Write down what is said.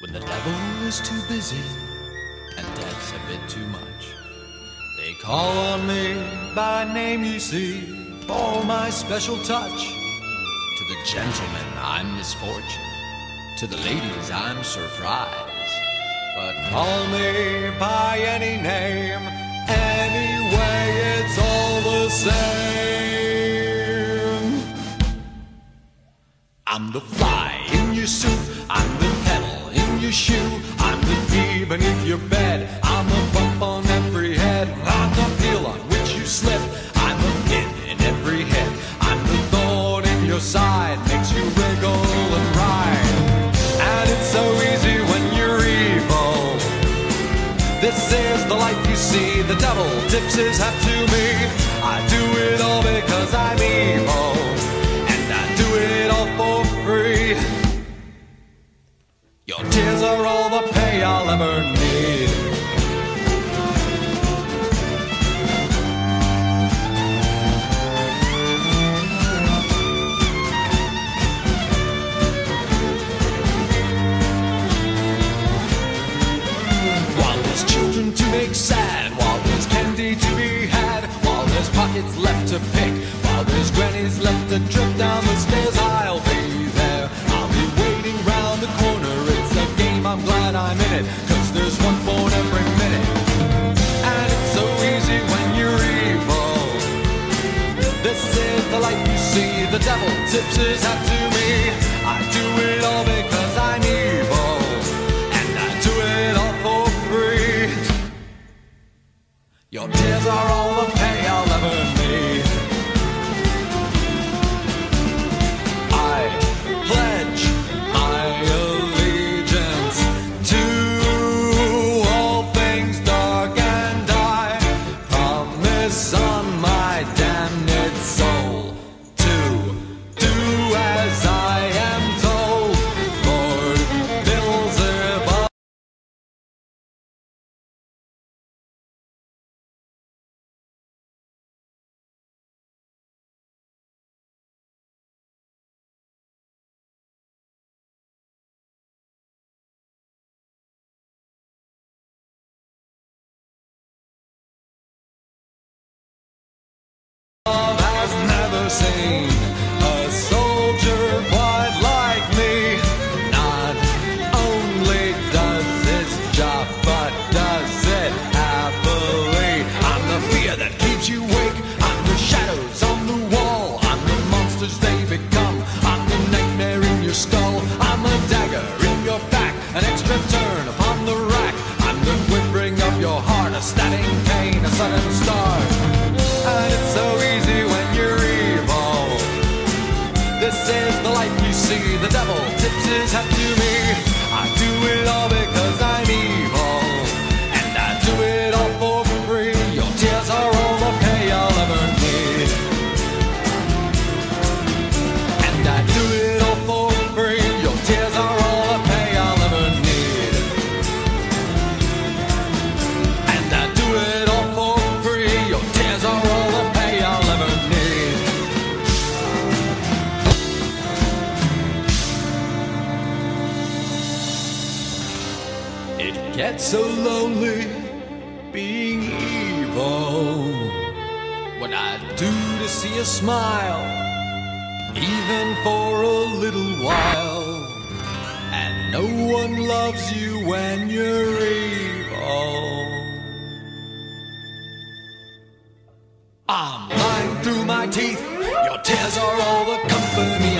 When the devil is too busy and death's a bit too much, they call on me by name, you see, for my special touch. To the gentlemen I'm misfortune, to the ladies I'm surprise. But call me by any name, anyway it's all the same. I'm the fly in your soup, I'm the pedal in your shoe, I'm the bee beneath your bed, I'm the bump on every head, I'm the peel on which you slip, I'm the pin in every head, I'm the thorn in your side, makes you wriggle and ride. And it's so easy when you're evil. This is the life you see, the devil tips his hat to me. I do it all because I'm evil, and I do it all for free. Your tears are all the pay I'll ever need. While there's children to make sad, while there's candy to be had, while there's pockets left to pick, while there's grannies left to trip down the stairs, I'll be there. I'll be waiting round the corner. I'm glad I'm in it, 'cause there's one born every minute. And it's so easy when you're evil. This is the life you see, the devil tips his hat to me. I do it all because I'm evil, and I do it all for free. Your tears are all the pay I'll ever need. I pledge my allegiance to all things dark, and I promise on my damned soul to do as I am told. Lord Beelzebub. Has never seen a soldier quite like me. Not only does his job, but does it happily. I'm the fear that keeps you awake, I'm the shadows on the wall, I'm the monsters they become, I'm the nightmare in your skull, I'm a dagger in your back, an extra turn upon the rack, I'm the quivering of your heart, a stabbing pain, a sudden start. And it's so easy when you're evil. This is the life you see, the devil tips his hat to me. I do it all because I'm evil, and I do it all for free. Your tears are all the pay I'll ever need, and I do it all for free. Your tears are all the pay I'll ever need, and I do it all for free. Your tears are all the pay I'll ever need. It gets so lonely being evil. What I'd do to see a smile, even for a little while. And no one loves you when you're evil. I'm lying through my teeth. Your tears are all the company